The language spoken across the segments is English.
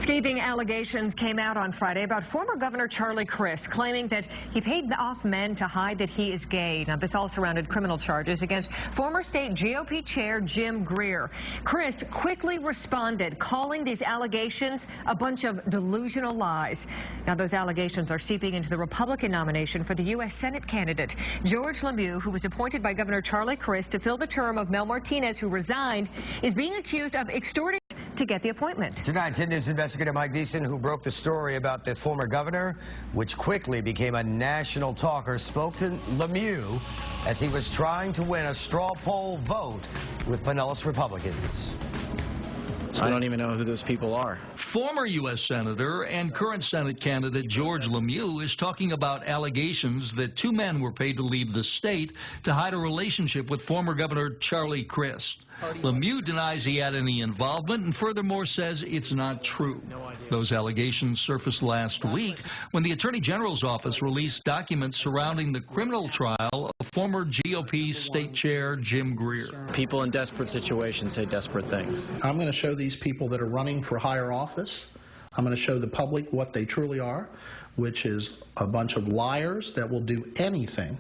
Scathing allegations came out on Friday about former Governor Charlie Crist claiming that he paid off men to hide that he is gay. Now, this all surrounded criminal charges against former state GOP chair Jim Greer. Crist quickly responded, calling these allegations a bunch of delusional lies. Now, those allegations are seeping into the Republican nomination for the U.S. Senate candidate. George LeMieux, who was appointed by Governor Charlie Crist to fill the term of Mel Martinez, who resigned, is being accused of extorting to get the appointment. Tonight, 10 News investigator Mike Deason, who broke the story about the former governor, which quickly became a national talker, spoke to LeMieux as he was trying to win a straw poll vote with Pinellas Republicans. I don't even know who those people are. Former U.S. Senator and current Senate candidate George LeMieux is talking about allegations that two men were paid to leave the state to hide a relationship with former Governor Charlie Crist. LeMieux denies he had any involvement and furthermore says it's not true. Those allegations surfaced last week when the Attorney General's office released documents surrounding the criminal trial of former GOP state chair Jim Greer. People in desperate situations say desperate things. I'm going to show these people that are running for higher office. I'm going to show the public what they truly are, which is a bunch of liars that will do anything,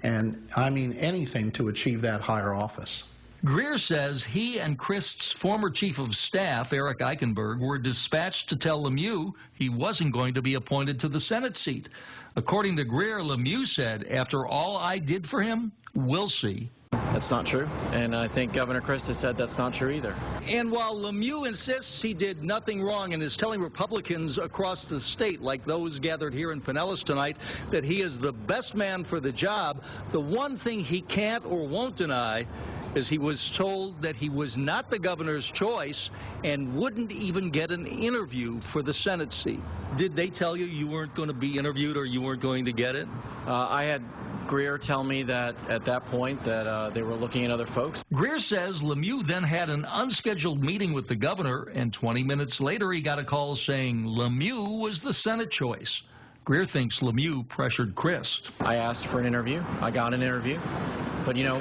and I mean anything, to achieve that higher office. Greer says he and Crist's former chief of staff, Eric Eichenberg, were dispatched to tell LeMieux he wasn't going to be appointed to the Senate seat. According to Greer, LeMieux said, "After all I did for him, we'll see." That's not true, and I think Governor Crist has said that's not true either. And while LeMieux insists he did nothing wrong and is telling Republicans across the state, like those gathered here in Pinellas tonight, that he is the best man for the job, the one thing he can't or won't deny is he was told that he was not the governor's choice and wouldn't even get an interview for the Senate seat. Did they tell you you weren't going to be interviewed or you weren't going to get it? I had Greer tell me that at that point that they were looking at other folks. Greer says LeMieux then had an unscheduled meeting with the governor, and 20 minutes later he got a call saying LeMieux was the Senate choice. Greer thinks LeMieux pressured Crist. I asked for an interview. I got an interview. But, you know,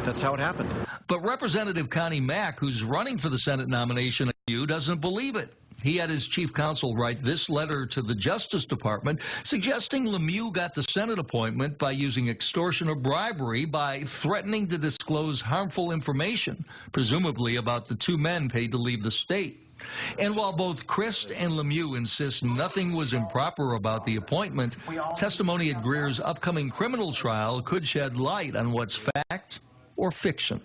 that's how it happened. But Representative Connie Mack, who's running for the Senate nomination, doesn't believe it. He had his chief counsel write this letter to the Justice Department suggesting LeMieux got the Senate appointment by using extortion or bribery by threatening to disclose harmful information, presumably about the two men paid to leave the state. And while both Crist and LeMieux insist nothing was improper about the appointment, testimony at Greer's upcoming criminal trial could shed light on what's fact or fiction.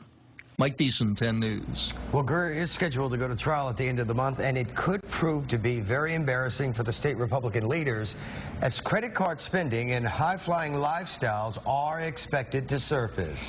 Mike Deason, 10 News. Well, Greer is scheduled to go to trial at the end of the month, and it could prove to be very embarrassing for the state Republican leaders as credit card spending and high-flying lifestyles are expected to surface.